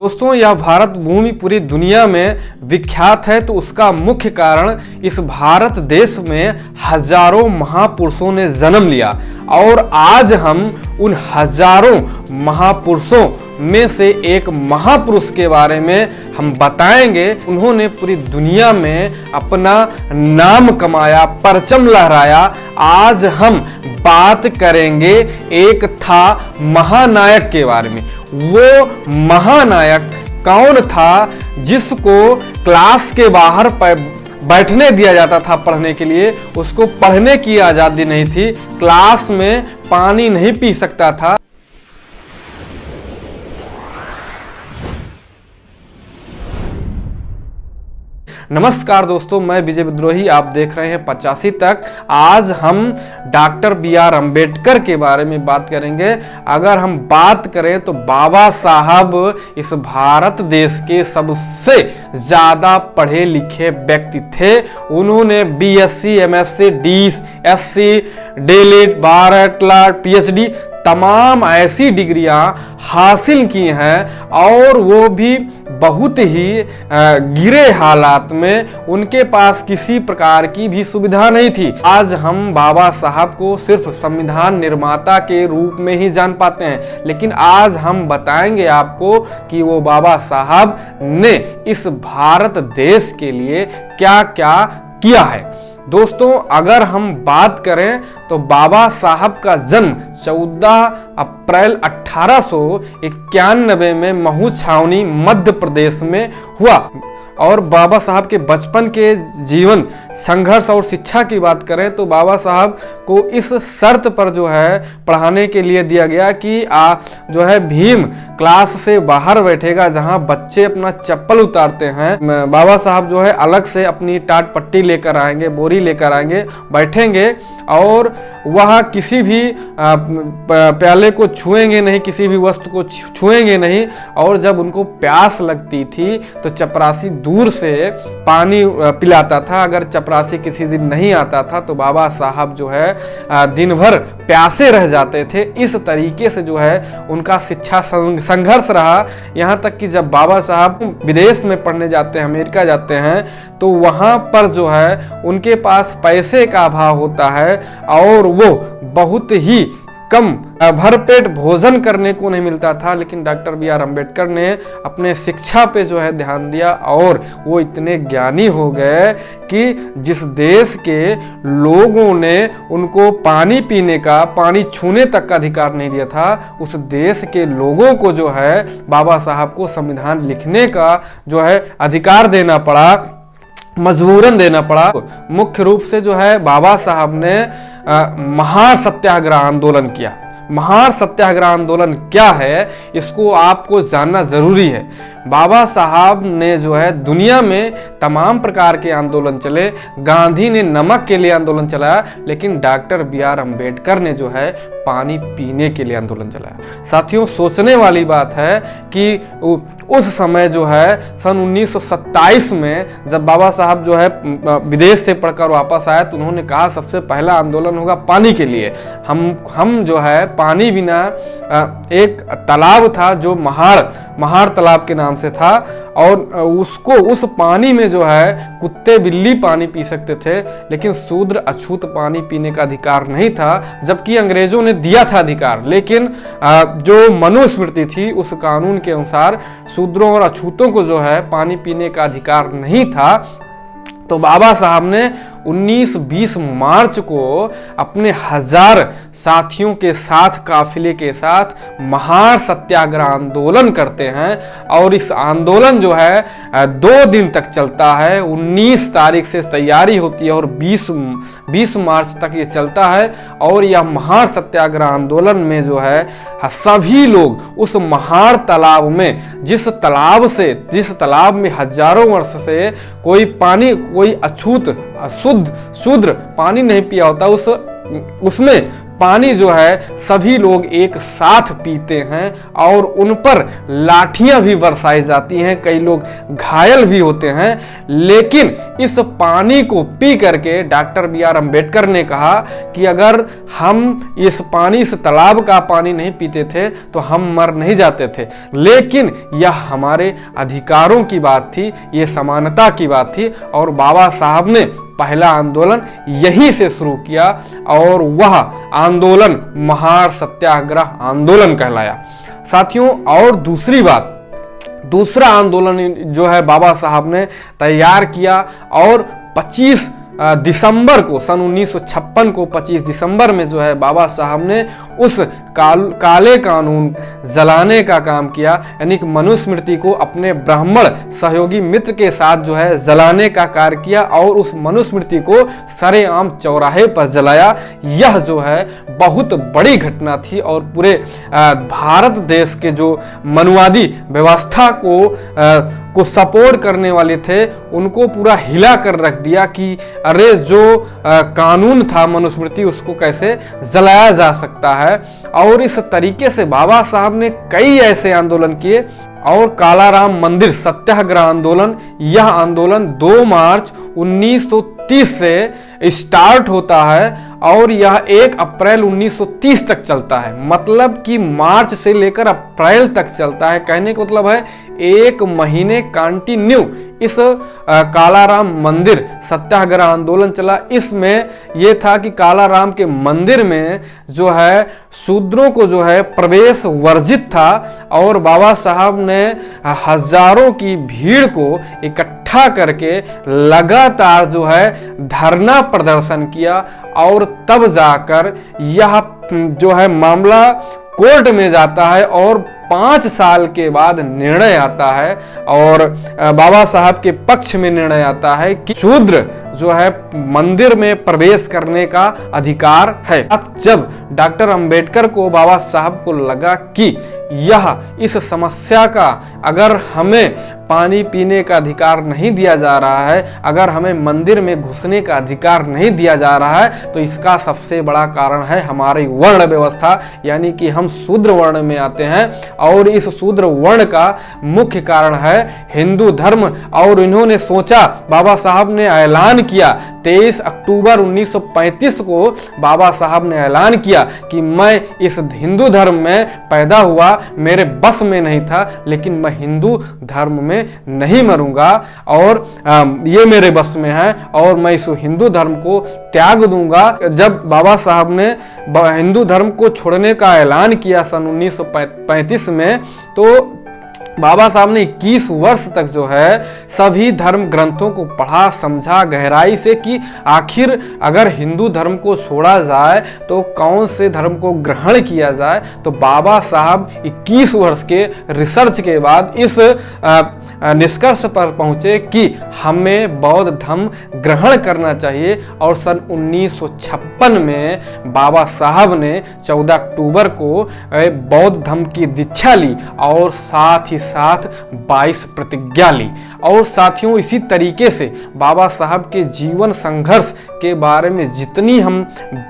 दोस्तों, यह भारत भूमि पूरी दुनिया में विख्यात है तो उसका मुख्य कारण इस भारत देश में हजारों महापुरुषों ने जन्म लिया। और आज हम उन हजारों महापुरुषों में से एक महापुरुष के बारे में हम बताएंगे। उन्होंने पूरी दुनिया में अपना नाम कमाया, परचम लहराया। आज हम बात करेंगे एक था महानायक के बारे में। वो महानायक कौन था जिसको क्लास के बाहर बैठने दिया जाता था पढ़ने के लिए? उसको पढ़ने की आजादी नहीं थी, क्लास में पानी नहीं पी सकता था। नमस्कार दोस्तों, मैं विजय विद्रोही, आप देख रहे हैं 85 तक। आज हम डॉक्टर बी.आर. अम्बेडकर के बारे में बात करेंगे। अगर हम बात करें तो बाबा साहब इस भारत देश के सबसे ज्यादा पढ़े लिखे व्यक्ति थे। उन्होंने बीएससी, एमएससी, डीएससी, डीलिट, बार, पीएचडी तमाम ऐसी डिग्रियां हासिल की हैं, और वो भी बहुत ही गिरे हालात में। उनके पास किसी प्रकार की भी सुविधा नहीं थी। आज हम बाबा साहब को सिर्फ संविधान निर्माता के रूप में ही जान पाते हैं, लेकिन आज हम बताएंगे आपको कि वो बाबा साहब ने इस भारत देश के लिए क्या क्या किया है। दोस्तों, अगर हम बात करें तो बाबा साहब का जन्म 14 अप्रैल 1891 में महू छावनी मध्य प्रदेश में हुआ। और बाबा साहब के बचपन के जीवन, संघर्ष और शिक्षा की बात करें तो बाबा साहब को इस शर्त पर जो है पढ़ाने के लिए दिया गया कि जो है भीम क्लास से बाहर बैठेगा, जहां बच्चे अपना चप्पल उतारते हैं। बाबा साहब जो है अलग से अपनी टाट पट्टी लेकर आएंगे, बोरी लेकर आएंगे, बैठेंगे और वह किसी भी प्याले को छुएंगे नहीं, किसी भी वस्तु को छुएंगे नहीं। और जब उनको प्यास लगती थी तो चपरासी दूर से पानी पिलाता था। अगर चपरासी किसी दिन नहीं आता था तो बाबा साहब जो है दिन भर प्यासे रह जाते थे। इस तरीके से जो है उनका शिक्षा संघर्ष रहा। यहाँ तक कि जब बाबा साहब विदेश में पढ़ने जाते हैं, अमेरिका जाते हैं, तो वहाँ पर जो है उनके पास पैसे का अभाव होता है और वो बहुत ही कम भरपेट भोजन करने को नहीं मिलता था। लेकिन डॉक्टर बी.आर. अम्बेडकर ने अपने शिक्षा पे जो है ध्यान दिया और वो इतने ज्ञानी हो गए कि जिस देश के लोगों ने उनको पानी पीने का, पानी छूने तक का अधिकार नहीं दिया था, उस देश के लोगों को जो है बाबा साहब को संविधान लिखने का जो है अधिकार देना पड़ा, मजबूरन देना पड़ा। मुख्य रूप से जो है बाबा साहब ने महार सत्याग्रह आंदोलन किया। महार सत्याग्रह आंदोलन क्या है, इसको आपको जानना जरूरी है। बाबा साहब ने जो है दुनिया में तमाम प्रकार के आंदोलन चले। गांधी ने नमक के लिए आंदोलन चलाया, लेकिन डॉक्टर बी.आर. अम्बेडकर ने जो है पानी पीने के लिए आंदोलन चलाया। साथियों, सोचने वाली बात है कि उस समय जो है सन 1927 में जब बाबा साहब जो है विदेश से पढ़कर वापस आए तो उन्होंने कहा सबसे पहला आंदोलन होगा पानी के लिए। हम जो है पानी बिना, एक तालाब था जो महार तालाब के नाम से था, और उस पानी में जो है कुत्ते बिल्ली पानी पी सकते थे, लेकिन शूद्र अछूत पानी पीने का अधिकार नहीं था, जबकि अंग्रेजों ने दिया था अधिकार। लेकिन जो मनुस्मृति थी उस कानून के अनुसार शूद्रों और अछूतों को जो है पानी पीने का अधिकार नहीं था। तो बाबा साहब ने 19-20 मार्च को अपने 1000 साथियों के साथ, काफिले के साथ महार सत्याग्रह आंदोलन करते हैं। और इस आंदोलन जो है 2 दिन तक चलता है। 19 तारीख से तैयारी होती है और 20 मार्च तक ये चलता है। और यह महार सत्याग्रह आंदोलन में जो है सभी लोग उस महार तालाब में, जिस तालाब में हजारों वर्ष से कोई अछूत शूद्र पानी नहीं पिया होता, उसमें पानी जो है सभी लोग एक साथ पीते हैं और उन पर लाठियां भी बरसाई जाती हैं, कई लोग घायल भी होते हैं। लेकिन इस पानी को पी करके डॉक्टर बी.आर. अम्बेडकर ने कहा कि अगर हम इस पानी, इस तालाब का पानी नहीं पीते थे तो हम मर नहीं जाते थे। लेकिन यह हमारे अधिकारों की बात थी, ये समानता की बात थी और बाबा साहब ने पहला आंदोलन यहीं से शुरू किया और वह आंदोलन महार सत्याग्रह आंदोलन कहलाया। साथियों, और दूसरी बात, दूसरा आंदोलन जो है बाबा साहब ने तैयार किया और 25 दिसंबर को, सन 1956 को 25 दिसंबर में जो है बाबा साहब ने उस काले कानून जलाने का काम किया, यानी कि मनुस्मृति को अपने ब्राह्मण सहयोगी मित्र के साथ जो है जलाने का कार्य किया और उस मनुस्मृति को सरेआम चौराहे पर जलाया। यह जो है बहुत बड़ी घटना थी और पूरे भारत देश के जो मनुवादी व्यवस्था को सपोर्ट करने वाले थे उनको पूरा हिला कर रख दिया कि अरे जो कानून था मनुस्मृति उसको कैसे जलाया जा सकता है। और इस तरीके से बाबा साहब ने कई ऐसे आंदोलन किए और कालाराम मंदिर सत्याग्रह आंदोलन, यह आंदोलन 2 मार्च 1930 से स्टार्ट होता है और यह 1 अप्रैल 1930 तक चलता है। मतलब कि मार्च से लेकर अप्रैल तक चलता है। कहने का मतलब है 1 महीने कंटिन्यू इस कालाराम मंदिर सत्याग्रह आंदोलन चला। इसमें यह था कि कालाराम के मंदिर में जो है शूद्रों को जो है प्रवेश वर्जित था और बाबा साहब ने हजारों की भीड़ को इकट्ठा करके लगातार जो है धरना प्रदर्शन किया और तब जाकर यह जो है मामला कोर्ट में जाता है और 5 साल के बाद निर्णय आता है और बाबा साहब के पक्ष में निर्णय आता है कि शूद्र जो है मंदिर में प्रवेश करने का अधिकार है। जब डॉक्टर अंबेडकर को, बाबा साहब को लगा कि यह इस समस्या का, अगर हमें पानी पीने का अधिकार नहीं दिया जा रहा है, अगर हमें मंदिर में घुसने का अधिकार नहीं दिया जा रहा है, तो इसका सबसे बड़ा कारण है हमारी वर्ण व्यवस्था, यानी कि हम शूद्र वर्ण में आते हैं और इस शूद्र वर्ण का मुख्य कारण है हिंदू धर्म। और इन्होंने सोचा, बाबा साहब ने ऐलान किया 23 अक्टूबर 1935 को बाबा साहब ने ऐलान किया कि मैं इस हिंदू धर्म में पैदा हुआ, मेरे बस में नहीं था, लेकिन मैं हिंदू धर्म में नहीं मरूंगा और ये मेरे बस में है और मैं इस हिंदू धर्म को त्याग दूंगा। जब बाबा साहब ने हिंदू धर्म को छोड़ने का ऐलान किया सन 1935 में, तो बाबा साहब ने 21 वर्ष तक जो है सभी धर्म ग्रंथों को पढ़ा, समझा गहराई से कि आखिर अगर हिंदू धर्म को छोड़ा जाए तो कौन से धर्म को ग्रहण किया जाए। तो बाबा साहब 21 वर्ष के रिसर्च के बाद इस निष्कर्ष पर पहुंचे कि हमें बौद्ध धर्म ग्रहण करना चाहिए और सन 1956 में बाबा साहब ने 14 अक्टूबर को बौद्ध धर्म की दीक्षा ली और साथ ही साथ 22 प्रतिज्ञा ली। और साथियों, इसी तरीके से बाबा साहब के जीवन संघर्ष के बारे में जितनी हम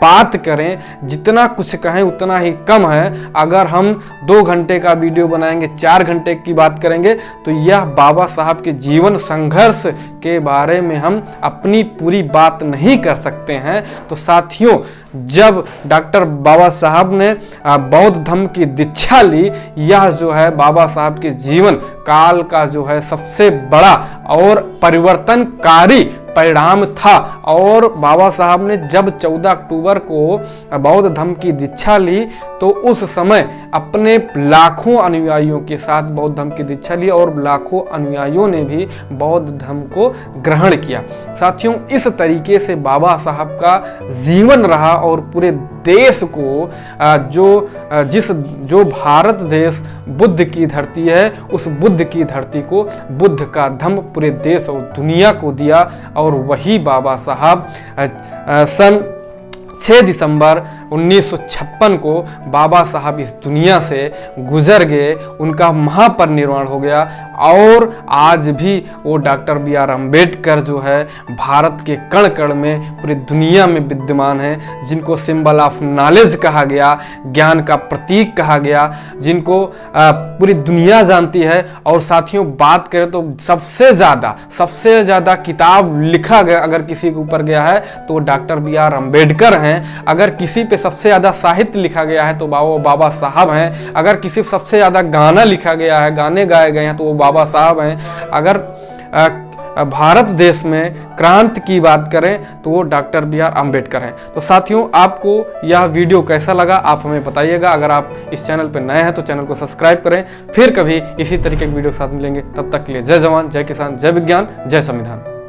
बात करें, जितना कुछ कहें उतना ही कम है। अगर हम 2 घंटे का वीडियो बनाएंगे, 4 घंटे की बात करेंगे, तो यह बाबा साहब के जीवन संघर्ष के बारे में हम अपनी पूरी बात नहीं कर सकते हैं। तो साथियों, जब डॉक्टर बाबा साहब ने बौद्ध धर्म की दीक्षा ली, यह जो है बाबा साहब के जीवन काल का जो है सबसे बड़ा और परिवर्तनकारी परिणाम था। और बाबा साहब ने जब 14 अक्टूबर को बौद्ध धर्म की दीक्षा ली तो उस समय अपने लाखों अनुयायियों के साथ बौद्ध धर्म की दीक्षा ली और लाखों अनुयायियों ने भी बौद्ध धर्म को ग्रहण किया। साथियों, इस तरीके से बाबा साहब का जीवन रहा और पूरे देश को जो भारत देश बुद्ध की धरती है, उस बुद्ध की धरती को बुद्ध का धम्म पूरे देश और दुनिया को दिया। और वही बाबा साहब सन 6 दिसंबर 1956 को बाबा साहब इस दुनिया से गुजर गए, उनका महापरिनिर्वाण हो गया। और आज भी वो डॉक्टर बी आर अम्बेडकर जो है भारत के कण कण में पूरी दुनिया में विद्यमान है, जिनको सिंबल ऑफ नॉलेज कहा गया, ज्ञान का प्रतीक कहा गया, जिनको पूरी दुनिया जानती है। और साथियों बात करें तो सबसे ज़्यादा किताब लिखा गया अगर किसी के ऊपर गया है तो डॉक्टर बी आर अम्बेडकर हैं। अगर किसी पे सबसे ज़्यादा साहित्य लिखा गया है तो वो बाबा साहब हैं। अगर किसी पे सबसे ज़्यादा गाना लिखा गया है, गाने गाए गए हैं तो वो बाबा साहब हैं। अगर भारत देश में क्रांति की बात करें तो वो डॉक्टर बी आर अम्बेडकर हैं। तो साथियों आपको यह वीडियो कैसा लगा आप हमें बताइएगा। अगर आप इस चैनल पर नए हैं तो चैनल को सब्सक्राइब करें। फिर कभी इसी तरीके की वीडियो के साथ मिलेंगे, तब तक के लिए जय जवान, जय किसान, जय विज्ञान, जय संविधान।